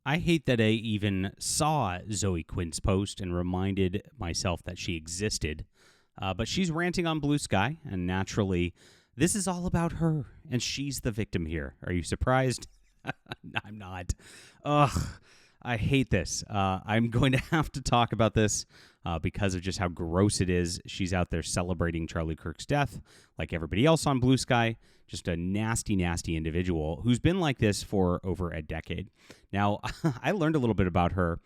I hate that I even saw Zoe Quinn's post and reminded myself that she existed. But she's ranting on Blue Sky, and naturally, this is all about her, and she's the victim here. Are you surprised? I'm not. Ugh, I hate this. I'm going to have to talk about this because of just how gross it is. She's out there celebrating Charlie Kirk's death, like everybody else on Blue Sky. Just a nasty, nasty individual who's been like this for over a decade. Now, I learned a little bit about her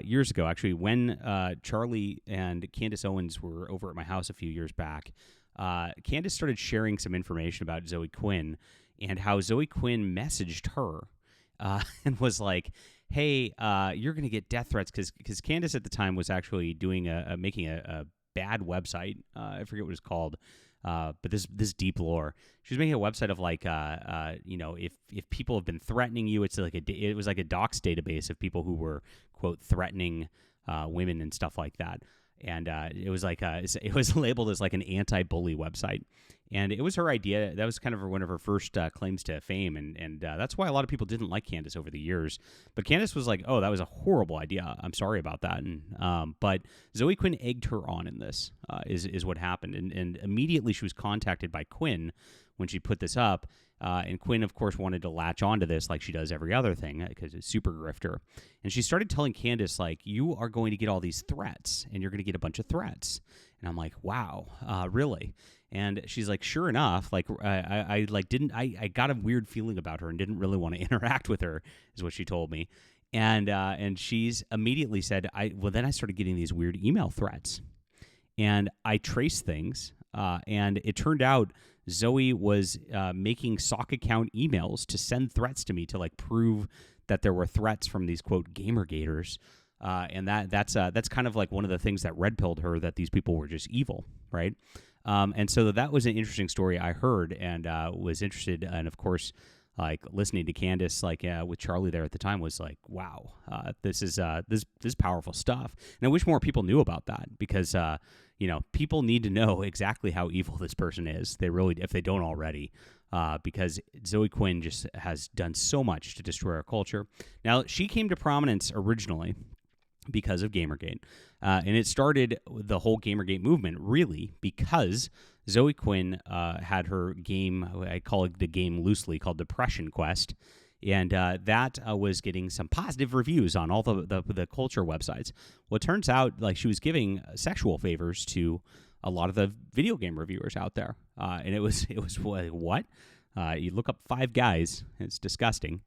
years ago, actually, when Charlie and Candace Owens were over at my house a few years back. Candace started sharing some information about Zoe Quinn and how Zoe Quinn messaged her and was like, hey, you're going to get death threats, because Candace at the time was actually doing making a bad website. I forget what it's called. But this deep lore. She was making a website of like, if people have been threatening you, it was like a docs database of people who were, quote, threatening women and stuff like that. And it was like it was labeled as like an anti-bully website. And it was her idea. That was kind of one of her first claims to fame. And that's why a lot of people didn't like Candace over the years. But Candace was like, oh, that was a horrible idea. I'm sorry about that. And but Zoe Quinn egged her on in this, is what happened. And immediately she was contacted by Quinn when she put this up. And Quinn, of course, wanted to latch onto this like she does every other thing because it's super grifter. And she started telling Candace, like, you are going to get all these threats and you're going to get a bunch of threats. And I'm like, wow, really? And she's like, sure enough, like I got a weird feeling about her and didn't really want to interact with her, is what she told me. And she's immediately said, then I started getting these weird email threats. And I traced things, and it turned out Zoe was making sock account emails to send threats to me to like prove that there were threats from these, quote, GamerGaters. And that's kind of like one of the things that red pilled her, that these people were just evil, right? And so that was an interesting story I heard and was interested. And of course, like listening to Candace, like with Charlie there at the time, was like, wow, this is powerful stuff. And I wish more people knew about that, because people need to know exactly how evil this person is. They really, if they don't already. Because Zoe Quinn just has done so much to destroy our culture. Now, she came to prominence originally because of GamerGate. And it started the whole GamerGate movement, really, because Zoe Quinn had her game, I call it the game loosely, called Depression Quest. And that was getting some positive reviews on all the culture websites. Well, it turns out like she was giving sexual favors to a lot of the video game reviewers out there. And it was like, what? You look up Five Guys. It's disgusting.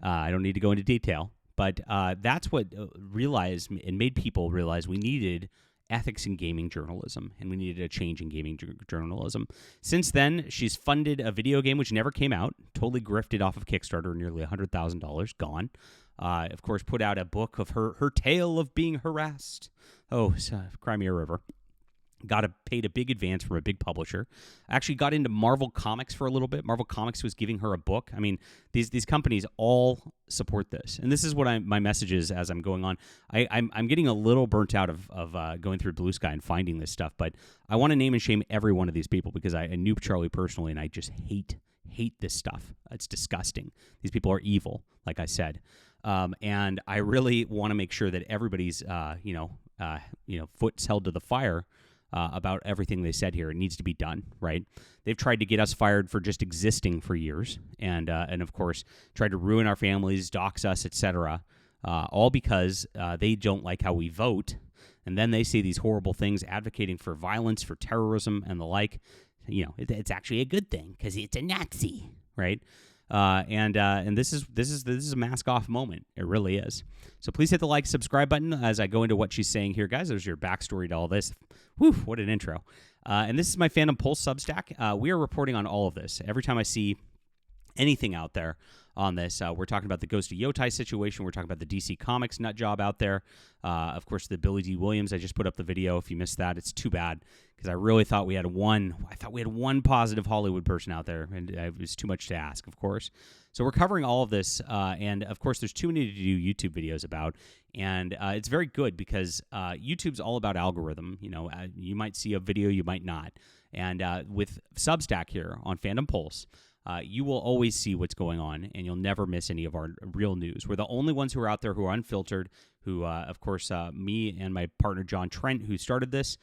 I don't need to go into detail. But that's what realized and made people realize we needed ethics in gaming journalism, and we needed a change in gaming journalism. Since then, she's funded a video game which never came out, totally grifted off of Kickstarter, nearly $100,000 gone. Of course, put out a book of her tale of being harassed. Oh, Crimea River. Paid a big advance from a big publisher. Actually got into Marvel Comics for a little bit. Marvel Comics was giving her a book. I mean, these companies all support this. And this is what my message is as I'm going on. I'm getting a little burnt out of going through Blue Sky and finding this stuff, but I want to name and shame every one of these people, because I knew Charlie personally, and I just hate this stuff. It's disgusting. These people are evil, like I said. And I really want to make sure that everybody's foot's held to the fire about everything they said here. It needs to be done, right? They've tried to get us fired for just existing for years, and of course tried to ruin our families, dox us, etc. All because they don't like how we vote, and then they see these horrible things advocating for violence, for terrorism, and the like. It's actually a good thing because it's a Nazi, right? And this is a mask off moment. It really is. So please hit the like, subscribe button as I go into what she's saying here, guys. There's your backstory to all this. Whew, what an intro. And this is my Phantom Pulse Substack. We are reporting on all of this. Every time I see anything out there on this, we're talking about the Ghost of Yotai situation. We're talking about the DC Comics nut job out there. Of course, the Billy D. Williams. I just put up the video. If you missed that, it's too bad, because I really thought we had one positive Hollywood person out there, and it was too much to ask, of course. So we're covering all of this, and of course, there's too many to do YouTube videos about, and it's very good because YouTube's all about algorithm. You might see a video, you might not. And with Substack here on Phantom Pulse, you will always see what's going on, and you'll never miss any of our real news. We're the only ones who are out there who are unfiltered, who, of course, me and my partner John Trent, who started this,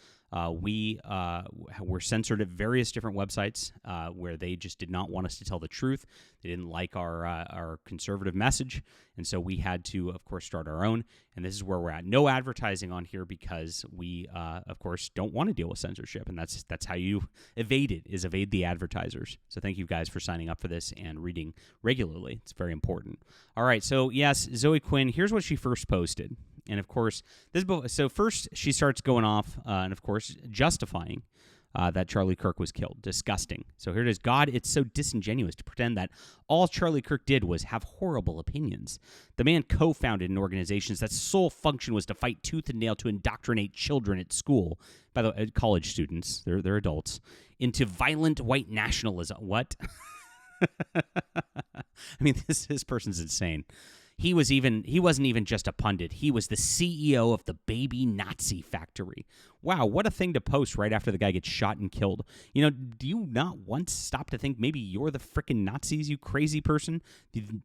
we were censored at various different websites where they just did not want us to tell the truth. They didn't like our conservative message, and so we had to, of course, start our own. And this is where we're at. No advertising on here because we, of course, don't want to deal with censorship, and that's how you evade it, is evade the advertisers. So thank you guys for signing up for this and reading regularly. It's very important. All right, so yes, Zoe Quinn, here's what she first posted. And, of course, so first she starts going off and, of course, justifying that Charlie Kirk was killed. Disgusting. So here it is. God, it's so disingenuous to pretend that all Charlie Kirk did was have horrible opinions. The man co-founded an organization that's sole function was to fight tooth and nail to indoctrinate children at school, by the way, college students, they're adults, into violent white nationalism. What? I mean, this person's insane. He wasn't even just a pundit. He was the CEO of the baby Nazi factory. Wow, what a thing to post right after the guy gets shot and killed. You know, do you not once stop to think maybe you're the frickin' Nazis, you crazy person?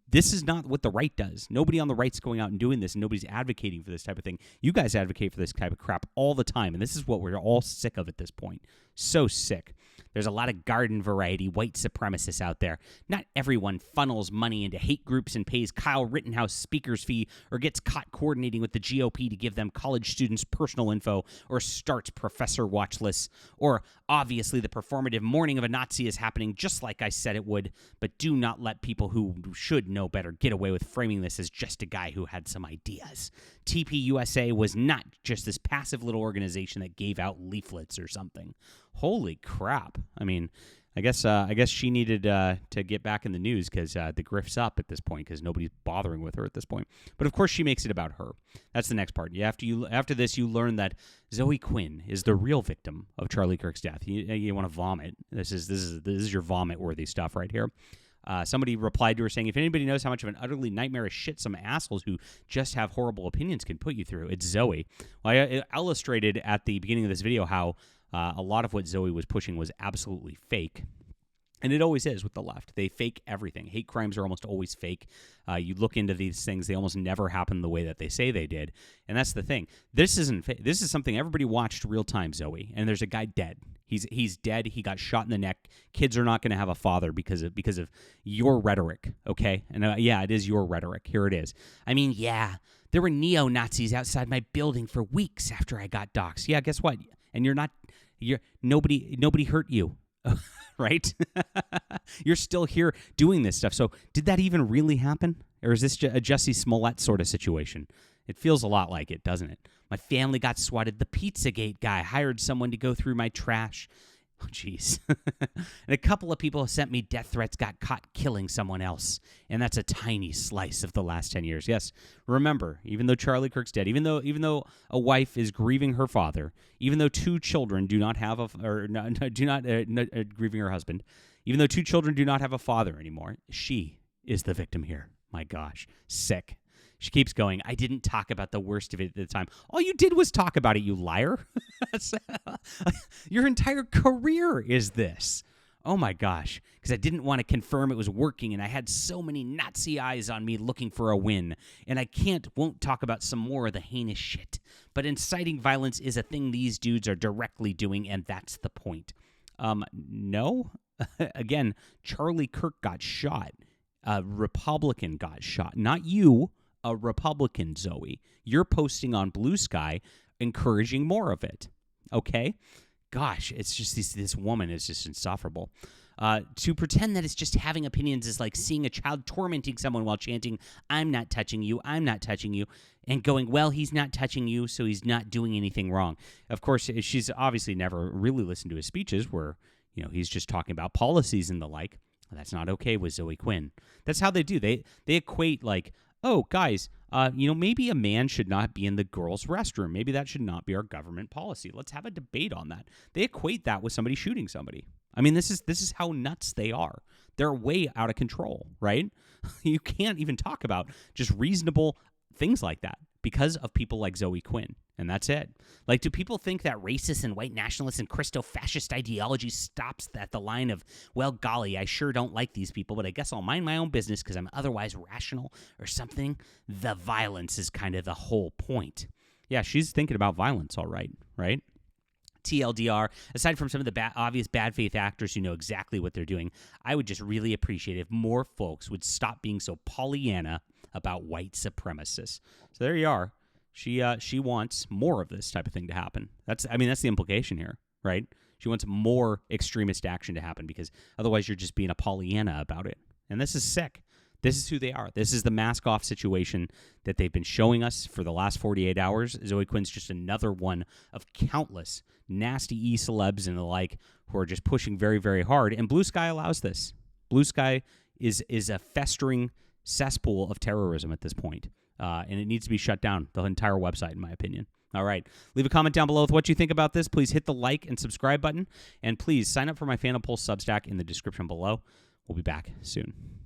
This is not what the right does. Nobody on the right's going out and doing this, and nobody's advocating for this type of thing. You guys advocate for this type of crap all the time, and this is what we're all sick of at this point. So sick. There's a lot of garden variety white supremacists out there. Not everyone funnels money into hate groups and pays Kyle Rittenhouse speaker's fee or gets caught coordinating with the GOP to give them college students' personal info or starts professor watch lists. Or obviously the performative mourning of a Nazi is happening just like I said it would, but do not let people who should know better get away with framing this as just a guy who had some ideas. TPUSA was not just this passive little organization that gave out leaflets or something. Holy crap. I mean, I guess she needed to get back in the news because the grift's up at this point because nobody's bothering with her at this point. But of course, she makes it about her. That's the next part. After this, you learn that Zoe Quinn is the real victim of Charlie Kirk's death. You want to vomit. This is your vomit-worthy stuff right here. Somebody replied to her saying, if anybody knows how much of an utterly nightmarish shit some assholes who just have horrible opinions can put you through, it's Zoe. Well, I illustrated at the beginning of this video how a lot of what Zoe was pushing was absolutely fake. And it always is with the left. They fake everything. Hate crimes are almost always fake. You look into these things, they almost never happen the way that they say they did. And that's the thing. This isn't fake. This is something everybody watched real time, Zoe. And there's a guy dead. He's dead. He got shot in the neck. Kids are not going to have a father because of your rhetoric, okay? And yeah, it is your rhetoric. Here it is. I mean, yeah, there were neo-Nazis outside my building for weeks after I got doxxed. Yeah, guess what? And nobody hurt you. Right? You're still here doing this stuff. So did that even really happen? Or is this a Jussie Smollett sort of situation? It feels a lot like it, doesn't it? My family got swatted. The Pizzagate guy hired someone to go through my trash. Oh, jeez. And a couple of people who sent me death threats got caught killing someone else. And that's a tiny slice of the last 10 years. Yes, remember, even though Charlie Kirk's dead, even though a wife is grieving her father, even though two children do not have grieving her husband, even though two children do not have a father anymore, she is the victim here. My gosh, sick. She keeps going, I didn't talk about the worst of it at the time. All you did was talk about it, you liar. Your entire career is this. Oh my gosh, because I didn't want to confirm it was working, and I had so many Nazi eyes on me looking for a win, and I won't talk about some more of the heinous shit. But inciting violence is a thing these dudes are directly doing, and that's the point. No? Again, Charlie Kirk got shot. A Republican got shot. Not you. A Republican, Zoe. You're posting on Blue Sky, encouraging more of it. Okay? Gosh, it's just this woman is just insufferable. To pretend that it's just having opinions is like seeing a child tormenting someone while chanting, I'm not touching you, I'm not touching you, and going, well, he's not touching you, so he's not doing anything wrong. Of course, she's obviously never really listened to his speeches where, he's just talking about policies and the like. That's not okay with Zoe Quinn. That's how they do. They equate like, oh, guys, maybe a man should not be in the girls' restroom. Maybe that should not be our government policy. Let's have a debate on that. They equate that with somebody shooting somebody. I mean, this is how nuts they are. They're way out of control, right? You can't even talk about just reasonable things like that because of people like Zoe Quinn. And that's it. Like, do people think that racist and white nationalist and Christo-fascist ideology stops at the line of, well, golly, I sure don't like these people, but I guess I'll mind my own business because I'm otherwise rational or something? The violence is kind of the whole point. Yeah, she's thinking about violence, all right, right? TLDR, aside from some of the obvious bad faith actors who know exactly what they're doing, I would just really appreciate if more folks would stop being so Pollyanna about white supremacists. So there you are. She wants more of this type of thing to happen. That's the implication here, right? She wants more extremist action to happen because otherwise you're just being a Pollyanna about it. And this is sick. This is who they are. This is the mask-off situation that they've been showing us for the last 48 hours. Zoe Quinn's just another one of countless nasty E-celebs and the like who are just pushing very, very hard. And Blue Sky allows this. Blue Sky is a festering cesspool of terrorism at this point. And it needs to be shut down, the entire website, in my opinion. All right. Leave a comment down below with what you think about this. Please hit the like and subscribe button. And please sign up for my Phantom Pulse Substack in the description below. We'll be back soon.